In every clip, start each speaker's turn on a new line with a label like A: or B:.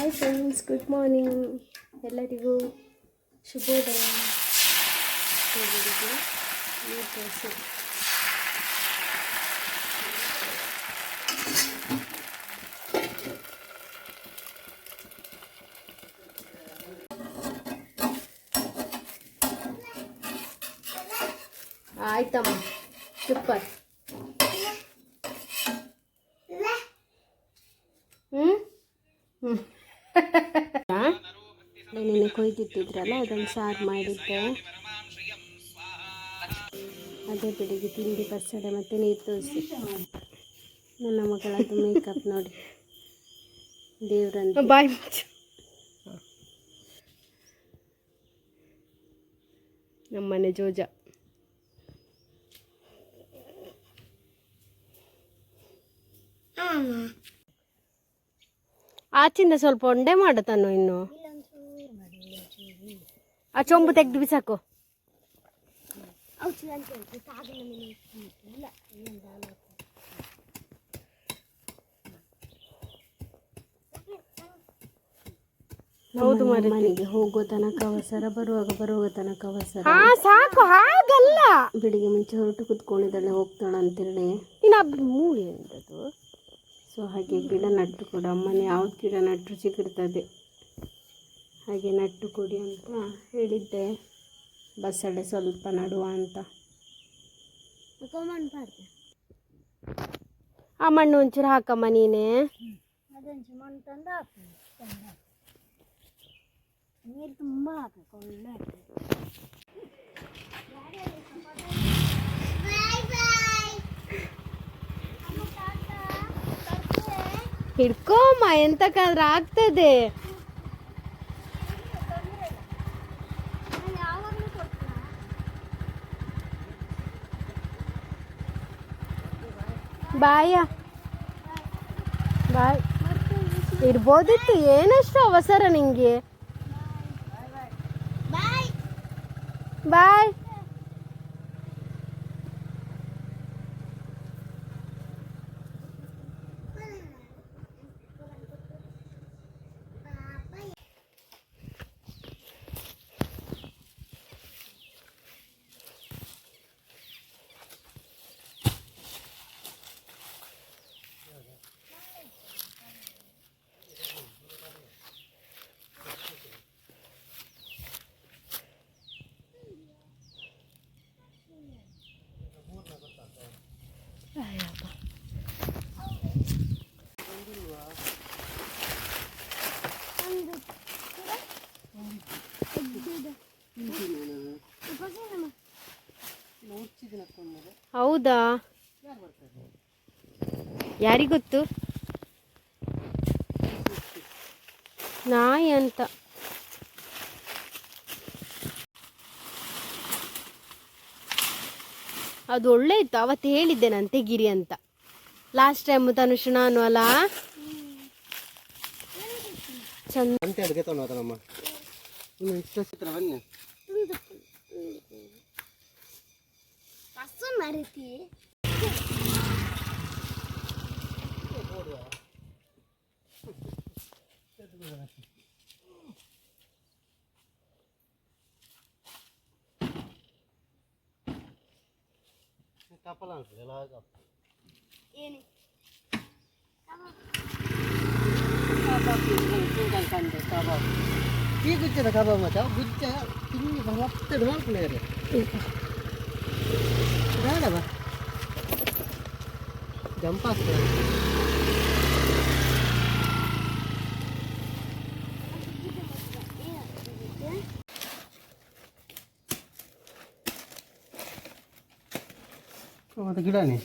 A: Hi friends, good morning. ಎಲ್ಲರಿಗೂ ಶುಭೋದಯ. ಎಲ್ಲರಿಗೂ ಈ ದೋಸೆ ಆಯ್ತಮ್ಮ, ಸೂಪರ್. ನೆನೆ ಕೊಯ್ದಿಟ್ಟಿದ್ರಲ್ಲ, ಅದನ್ನು ಸಾರು ಮಾಡಿದ್ದೆ. ಅದೇ ಬೆಳಿಗ್ಗೆ ತಿಂಡಿ ಬಸಳೆ ಮತ್ತು ನೀರು ದೋಸೆ. ನನ್ನ ಮಗಳದ್ದು ಮೇಕಪ್ ನೋಡಿ, ದೇವ್ರಂತ. ಬಾಯ್ ನಮ್ಮನೆ ಜೋಜ. ಆಚಿಂದ ಸ್ವಲ್ಪ ಒಂಡೆ ಮಾಡತಾನು. ಇನ್ನು ಆ ಚೊಂಬು ತೆಗೆದು ಬಿಸಾಕು. ಹೌದು, ಮನೆಗೆ ಹೋಗೋ ತನಕ ಅವಸರ, ಬರುವಾಗ ತನಕ ಅವಸರ. ಸಾಕು, ಹಾಗಲ್ಲ. ಬೆಳಿಗ್ಗೆ ಮುಂಚೆ ಹೊರಟು ಕುತ್ಕೊಂಡಿದ್ದಾಳೆ, ಹೋಗ್ತಾಳ ಅಂತೇಳಿ. ಇನ್ನೊಬ್ಬರು ಮೂಳೆ ಅಂದದು. ಸೊ ಹಾಗೆ ಗಿಡ ನಟ್ಟು ಕೂಡ ಅಮ್ಮನೇ ಯಾವ್ದು ಗಿಡ ನಟ್ಟರು ಸಿಗಿರ್ತದೆ, ಹಾಗೆ ನಟ್ಟು ಕೊಡಿ ಅಂತ ಹೇಳಿದ್ದೆ. ಬಸಳೆ ಸ್ವಲ್ಪ ನಡುವ ಅಂತ. ಆ ಮಣ್ಣು ಒಂಚೂರು ಹಾಕಮ್ಮ ನೀನೇ. ನೀರು ತುಂಬ ಹಾಕಬೇಕು, ಒಳ್ಳೆ ಹಿಡ್ಕೊಮ್ಮ, ಎಂತಕ್ಕಾದ್ರೂ ಆಗ್ತದೆ. ಬಾಯ ಬಾಯ್ ಇರ್ಬೋದಿತ್ತು, ಏನಷ್ಟು ಅವಸರ ನಿಂಗೆ. ಬಾಯ್. ಹೌದಾ, ಯಾರಿಗೊತ್ತು? ನಾಯಿ ಅಂತ. ಅದು ಒಳ್ಳೆ ಇತ್ತು, ಅವತ್ತು ಹೇಳಿದ್ದೆ ನಾನು ತೆಗಿರಿ ಅಂತ. ಲಾಸ್ಟ್ ಟೈಮ್ ತನುಷ್ ನಾನು ಅಲ್ಲ ಚಂದ.
B: ಈ ಗುಜ್ಜದ ಕಬಾಬ್ ಮಚ್ಚ, ಗುಜ್ಜ ತಿಂಡಿ ಹತ್ತಡು ಮಾಡ್ಕೊಳ್ಳಿ ಬೇಡವ, ಜಂಪ್ ಆಗ್ತದೆ. ಮತ್ತೆ ಗಿಡನೇ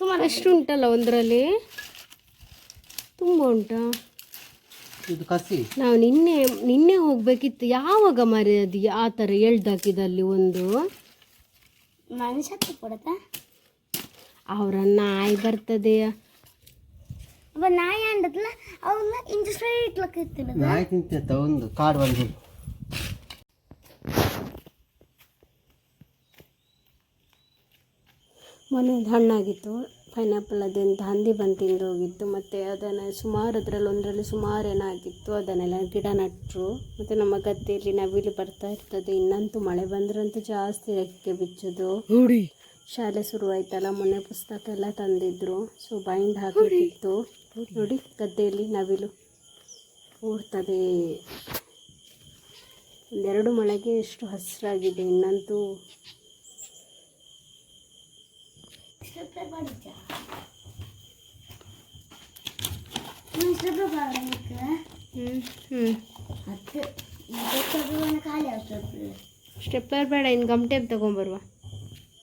A: ಸುಮಾರು ಎಷ್ಟು ಉಂಟಲ್ಲ ಒಂದರಲ್ಲಿ, ತುಂಬ ಉಂಟಾ?
B: ಇದು ಕಸಿ.
A: ನಾವು ನಿನ್ನೆ ಹೋಗ್ಬೇಕಿತ್ತು. ಯಾವಾಗ ಮರ್ಯಾದಿ ಆ ಥರ ಎಳ್ದಾಕಿದಲ್ಲಿ ಒಂದು ಮನುಷ್ಯ ಕೊಡತ್ತ. ಅವರ ನಾಯಿ ಬರ್ತದೆ, ನಾಯಿ ಅಂಡದ್ಲ ಅವನ್ನ ಇಂಜ ಸ್ಟ್ರೈಟ್ ಲಕ್ಕ
B: ನಾಯಿ ತಿಂತ ಒಂದು ಕಾಡು ಬಂದು
A: ಮೊನ್ನೆ ಅದು ಹಣ್ಣಾಗಿತ್ತು ಪೈನಾಪಲ್, ಅದೆಂತ ಹಂದಿ ಬಂದು ತಿಂದು ಹೋಗಿತ್ತು. ಮತ್ತು ಅದನ್ನು ಸುಮಾರು ಒಂದರಲ್ಲಿ ಸುಮಾರು ಏನಾಗಿತ್ತು, ಅದನ್ನೆಲ್ಲ ಗಿಡ ನೆಟ್ಟರು. ಮತ್ತು ನಮ್ಮ ಗದ್ದೆಯಲ್ಲಿ ನವಿಲು ಬರ್ತಾ ಇರ್ತದೆ. ಇನ್ನಂತೂ ಮಳೆ ಬಂದ್ರಂತೂ ಜಾಸ್ತಿ ರೆಕ್ಕೆ ಬಿಚ್ಚೋದು. ಶಾಲೆ ಶುರುವಾಯ್ತಲ್ಲ, ಮೊನ್ನೆ ಪುಸ್ತಕ ಎಲ್ಲ ತಂದಿದ್ರು. ಸೊ ಬೈಂಡ್ ಹಾಕಿತ್ತು ನೋಡಿ, ಗದ್ದೆಯಲ್ಲಿ ನವಿಲು ಓಡ್ತದೆ. ಒಂದೆರಡು ಮಳೆಗೆ ಎಷ್ಟು ಹಸಿರಾಗಿದೆ. ಇನ್ನಂತೂ ಸ್ಟೆಪ್ಲರ್ ಬೇಡ, ಇನ್ನು ಗಮ್ ಟೇಪ್ ತಗೊಂಬರುವ.